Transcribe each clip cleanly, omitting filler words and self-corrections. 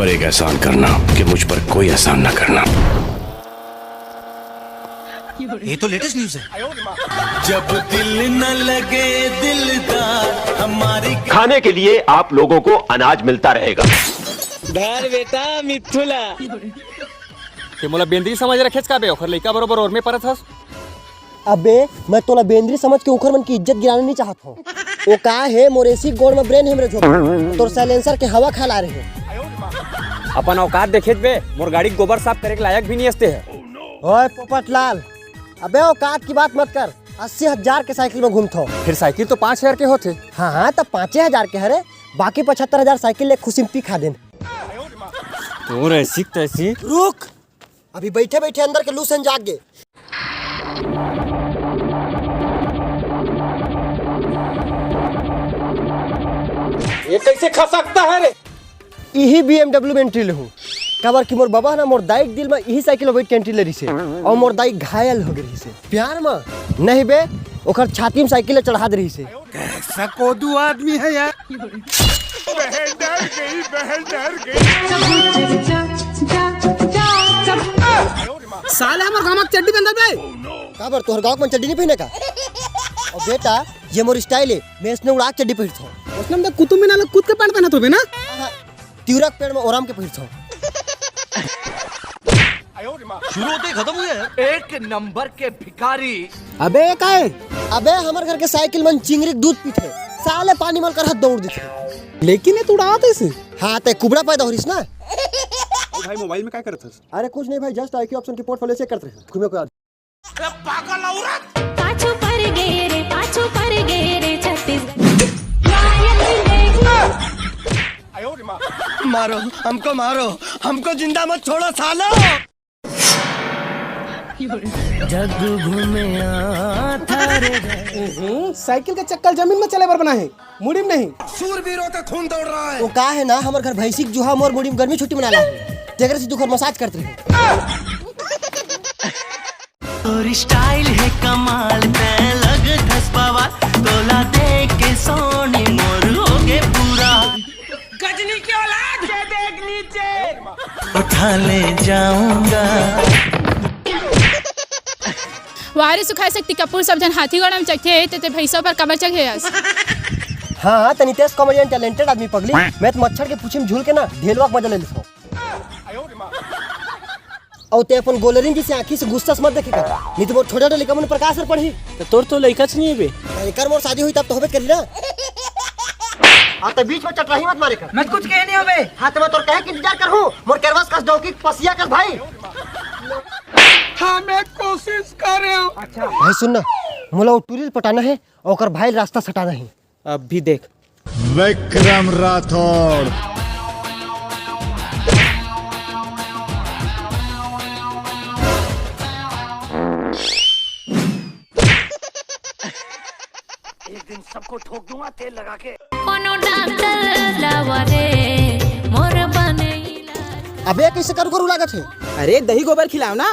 पर एक एहसान करना कि मुझ पर कोई एहसान ना करना। ये तो लेटेस्ट न्यूज़ है। जब दिल न लगे दिलदार हमारी। खाने के लिए आप लोगों को अनाज मिलता रहेगा। धर बेटा मिथुला ते मोला बेंद्री समझ रखेस का बे ओखर लइका बरोबर और में परत हस। अबे मैं तोला बेंद्री समझ के उखर मन की इज्जत गिराना नहीं चाहत हूँ। वो का है मोरेसी गोड़ में ब्रेन है मेरे झोंक तोर साइलेंसर के हवा खा ला रहे हैं। अपन औकात देखेत बे मोर गाड़ी गोबर साफ करे के लायक भी नहीं हस्ते है। ओए पोपटलाल अबे औकात की बात मत कर। 80,000 के साइकिल में घूमता हूँ। फिर साइकिल तो 5,000 के होते। हाँ तब 5,000 के हरे बाकी 75,000 साइकिल ले खुशिम्पी खा देन। तो ऐसी तैसी रुक अभी बैठे बैठे अंदर के लूसन जाग गए। ये कैसे खा सकता है रे? यही BMW में एंट्री ले हूँ कबर की मोर बाबा ना मोर दाई दिल में यही साइकिल में बैठ के एंट्री ले रही से और मोर दाई घायल हो गई से प्यार में नहीं बे ओकर छाती में साइकिल चढ़ा दे रही से। कैसा कोदू आदमी है यार। बहन डर गई। साले हमर गांव में चड्डी बंदा बे कबर तोहर गांव में चड्डी नहीं पहने का। और बेटा ये मोर स्टाइल है मैं इसने उड़ा चड्डी पहनता हूँ। उसने में कुतुब मीनार कूद के पैंट पहना तो बे ना तिरक पेड़ में ओराम के पहनता हूँ। शुरू होते ही खत्म हुए। एक नंबर के भिखारी। अबे ये का है? अबे हमारे घर के साइकिल में चिंगरी दूध पीते साले पानी मल कर हाथ दौड़ देते। लेकिन ये तू उड़ाते इसे। हाँ ते कुबड़ा पैदा हो रही ना। भाई मोबाइल में क्या करत हस? अरे कुछ नहीं भाई जस्ट IQ ऑप्शन के पोर्टफोलियो चेक करते हैं। घूमे को याद पागल औरत। पाछू पर गए रे छत्तीसगढ़। मारो हमको जिंदा मत छोड़ो सालो। जग घूमे साइकिल का चक्कर जमीन में चले बर बना है मुड़ी में नहीं। सूरवीरों का खून दौड़ रहा है। वो का है ना हमारे घर भैंसी जुहा मोर मुड़ी में गर्मी छुट्टी मना ला तेरे से दुखर मसाज करते हैं। और स्टाइल है कमाल पे लग धस बाबा तोला देख के सोनी मोर हो गए पूरा। गजनी की औलाद के देख नीचे उठा ले जाऊंगा। वारे सुखाए सकती कपूर सब जन हाथी घोड़ा में चढ़े ते भैंसों पर कमर चढ़े हस। हाँ तो नितेश कॉमेडियन टैलेंटेड आदमी पगली मैं तो मच्छर के पूछे में झूल के ना ढेलवा मजा ले लेता हूँ। और ते अपन गोलरिन जी से आंखी से गुस्सा मत देखेगा नहीं तो वो छोटा लड़का मन प्रकाश पर पढ़ी तो तोर तो लइका नहीं है बे। कर मोर शादी हुई तब तो होबे करी ना। हाँ तो बीच में चटराही मत मारे कर। मैं कुछ कह नहीं होबे। हाँ तो मैं तोर कहे के इंतजार कर हूँ मोर कैरवास का डॉगी पसिया कर भाई। हाँ मैं कोशिश कर रहा हूँ। अच्छा भाई सुन ना मोला वो टूरिल पटाना है और कर भाई रास्ता सटाना है। अब भी देख विक्रम राठौड़। एक दिन सबको ठोक दूंगा तेल लगा के। कोनो डॉक्टर लावा रे मोर बनेला। अबे कैसे कर गुरु लागत है। अरे दही गोबर खिलाओ ना।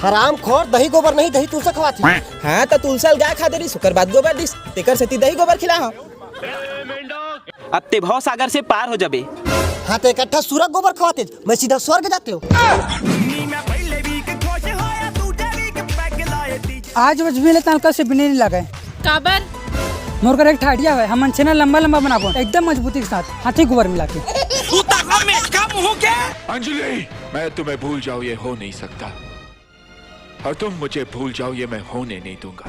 हराम खोर दही गोबर नहीं दही तुलसा खवाती। हाँ तो तुलसल गाय खा दे रही सुकर बाद गोबर दिस तेकर से दही गोबर खिलाओ। अब ते भाव सागर से पार हो जाबे। हाँ तो इकट्ठा सूरज गोबर खवाते मैं सीधा स्वर्ग जाते हो। आज मजबूरी तनका से बिने नहीं लगे काबर मोर कर एक ठाडिया है हम छेना लंबा लंबा बनाबो एकदम मजबूती के साथ हाथी गोबर मिला के। अंजलि मैं तुम्हें भूल जाऊं ये हो नहीं सकता और तुम मुझे भूल जाओ ये मैं होने नहीं दूंगा।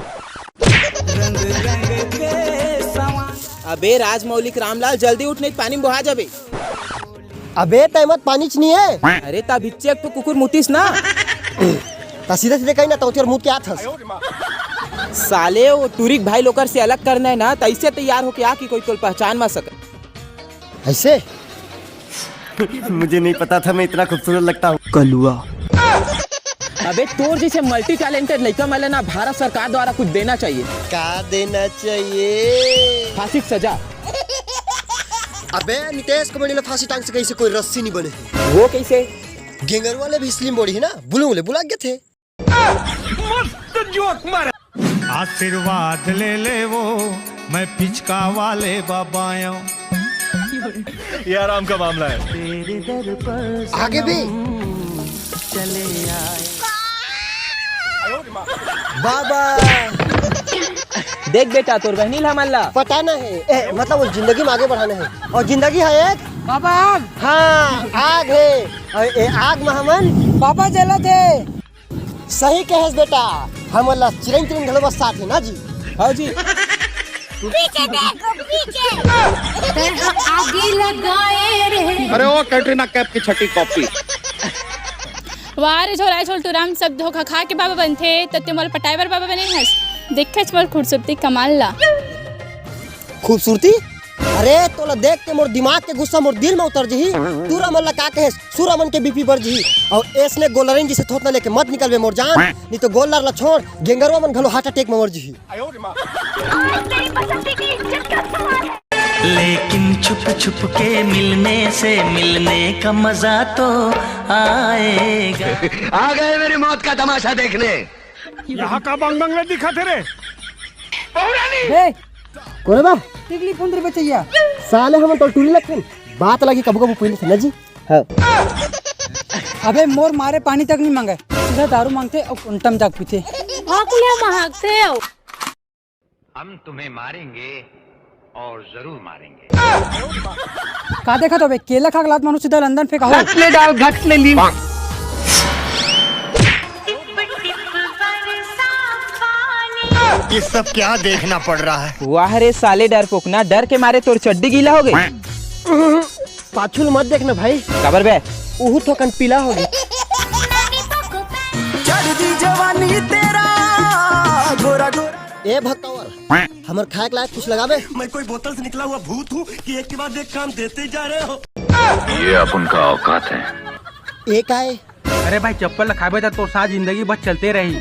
अबे राजमौलिक रामलाल जल्दी उठ नहीं पानी में बहा जाबे। अबे तैमत पानी च नहीं है। अरे ता बिच्चे तो कुकुर मुतीस ना ता सीधे सीधे कहीं ना तो तेरे मुंह के हाथ हंस। साले वो टूरिक भाई लोकर से अलग करना है ना तो ऐसे तैयार हो के आ कि कोई तो पहचान ना सके। ऐसे मुझे नहीं पता था मैं इतना खूबसूरत लगता हूँ। कलुआ अबे तोर जैसे मल्टी टैलेंटेड लड़का मिले ना भारत सरकार द्वारा कुछ देना चाहिए। क्या देना चाहिए? फांसी की सजा। अबे नितेश कॉमेडी में फांसी टांग से कैसे कोई रस्सी नहीं बने है। वो कैसे? गेंगर वाले भी स्लिम बॉडी है ना बुला गए थे। मस्त जोक मारा। आशीर्वाद ले ले वो मैं पिचका वाले बाबाया ये आराम का मामला है। तेरे दर पर आगे भी चले आए। बाबा देख बेटा तोर बहनी ला मल्ला पटाना है मतलब वो जिंदगी में आगे बढ़ाना है और जिंदगी है एक बाबा आग हाँ आग है और ये आग में हमन पापा जला थे। सही कहे बेटा हम अल्लाह चिरंग चिरंग घलो बस साथ है ना जी। हाँ जी पीछे देखो पीछे आगे लगाए रे। अरे वो कैटरीना कैफ की छठी कॉपी। वाह रे झोला छोल तुराम सब धोखा खा के बाबा बनथे तते मोल पटाइवर बाबा बने हस देखे मोल खूबसूरती कमाल ला खूबसूरती अरे तोला देख के मोर दिमाग के गुस्सा मोर दिल में उतर जही तूरा मन ला का कहे सूरमन के बीपी बढ़ जही और एसने गोलरिन जिसे थोतना लेके मत निकलबे मोर जान नहीं तो गोलर ला छोड़ गेंगरवा मन घलो हार्ट अटैक में मर जही। लेकिन छुप छुप के मिलने से मिलने का मजा तो आएगा। आ गए मेरी मौत का तमाशा देखने। यहाँ का बंगला दिखा थे रे। कोने बा टिकली पुंदरी बचैया साले हम तो टूली लगन बात लगी कबू कबू पहले ना जी। हां अबे मोर मारे पानी तक नहीं मांगे सीधा दारू मांगते और कुंटम जाग पीते। आकुलिया महकते हो हम तुम्हें मारेंगे और जरूर मारेंगे। का देखा तो बे केला खा लात मानो सीधा लंदन फेंका हो। घटले डाल घटले ली ये सब क्या देखना पड़ रहा है। वाह रे साले डर पोकना डर के मारे तोर चड्डी गीला हो गई। पाछुल मत देखना भाई खबर बे उहु थोकन पीला हो गई। चढ़ दी जवानी तेरा गोरा गोरा। ए भक्तवर हमर खाए के लायक कुछ लगाबे। मैं कोई बोतल से निकला हुआ भूत हूँ कि एक के बाद एक काम देते जा रहे हो। ये अब उनका औकात है। एक आए अरे भाई चप्पल खाबे तो तोर साथ जिंदगी बस चलते रही।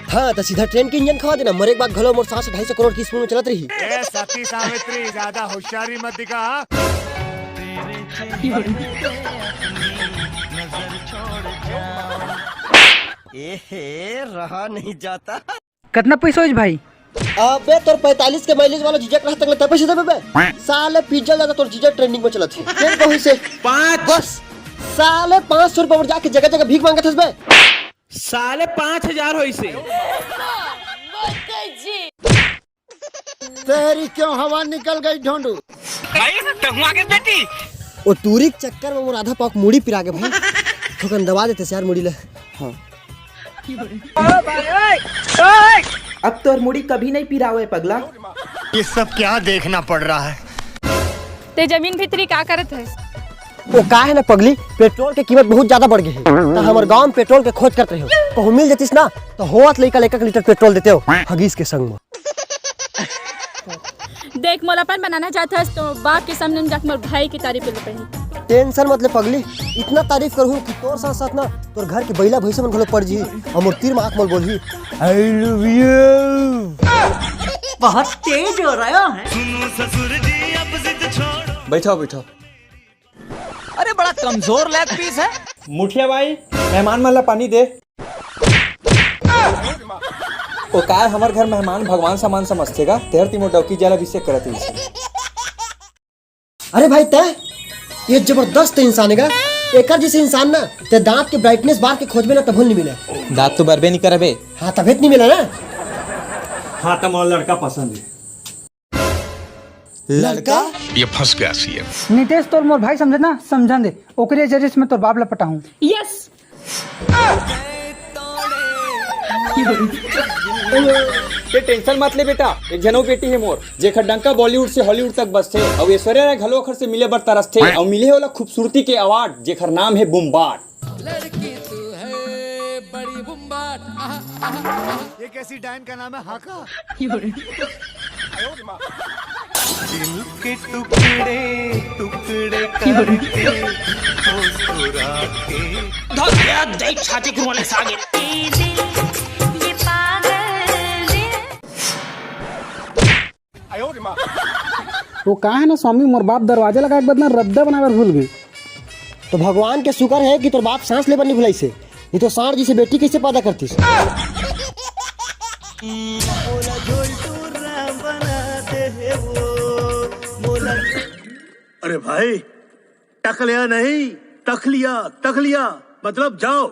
हाँ तो सीधा ट्रेन के इंजन खवा देना मरे के बाद घलो मोर 250 करोड़ की स्पीड में चलत रही। ए सती सावित्री ज्यादा होशियारी मत दिखा। रहा नहीं जाता। कितना पैसा हो भाई? अबे तोर 45 के माइलेज वाला जीजक रहता तक पैसे देबे बे। साले पिज्जा ज्यादा तोर जीजक ट्रेंडिंग में चलत है। फिर कहीं से 5 बस साले 500 रुपए पर जाके जगह जगह भीख मांगत हस बे। साले 5000 होई से तेरी क्यों हवा निकल गई ढोंडू ओ तूरी के चक्कर में मोर आधा पाक मुड़ी पिरा के भाई ठोकन दबा देते यार मुड़ी ले। हाँ अब तोर मुड़ी कभी नहीं पिरावे पगला। ये सब क्या देखना पड़ रहा है। ते जमीन भीतरी का करत है वो का है ना पगली पेट्रोल की कीमत बहुत ज्यादा बढ़ गई है तो हमारे गांव में पेट्रोल के खोज करते हो कहूँ मिल जातीस ना तो होत लेकर 1 लीटर पेट्रोल देते हो हगीज के संग में। देख मोलापन बनाना चाहता है तो बाप के सामने जाकर मोर भाई की तारीफ कर पड़ी। टेंशन मतलब पगली इतना तारीफ करूँ कि तोर साथ साथ ना तोर घर के बैला भैंस मन घलो पड़ जी और मोर तीर में आंख मोल बोल आई लव यू। बहुत तेज हो रहा है। सुनो ससुर जी अब जिद छोड़ो। बैठो बैठो। अरे बड़ा कमजोर लेग पीस है। मुठिया भाई मेहमान मला पानी दे। ओ काय हमार घर मेहमान भगवान सामान समझतेगा तेहर तीमो डौकी जला विषय करत है। अरे भाई तय ये जबरदस्त इंसान है एकर जैसे इंसान ना ते दांत के ब्राइटनेस बार के खोजबे ना तब नहीं मिले। दांत तो बरबे नहीं करबे। हाँ तबियत नहीं मिला ना। हाँ तो मोर लड़का पसंद है। लड़का ये फंस गया सीएम। नितेश तोर मोर भाई समझे ना समझा दे ओकरे जरिए से मैं तोर बाप लपटा हूँ। यस ये टेंशन मत ले बेटा एक जनऊ बेटी है मोर जेखर डंका बॉलीवुड से हॉलीवुड तक बस थे और ऐश्वर्या राय घलो अखर से मिले बर तरस थे और मिले वाला खूबसूरती के अवार्ड जेखर नाम है बुम्बाट। लड़की तू है बड़ी बुम्बाट। ये कैसी डायन का नाम है हाका। दिल के टुकड़े टुकड़े करके मुस्कुरा के धोतिया दे छाती के वाले सागे। वो कहा है ना स्वामी मोर बाप दरवाजा लगा के बदना रद्दा बनाकर भूल गई। तो भगवान के शुक्र है कि तोर बाप सांस ले नहीं भुलाई से नहीं तो सांड जी से बेटी कैसे पैदा करती। अरे भाई टक लिया नहीं, तख लिया मतलब जाओ।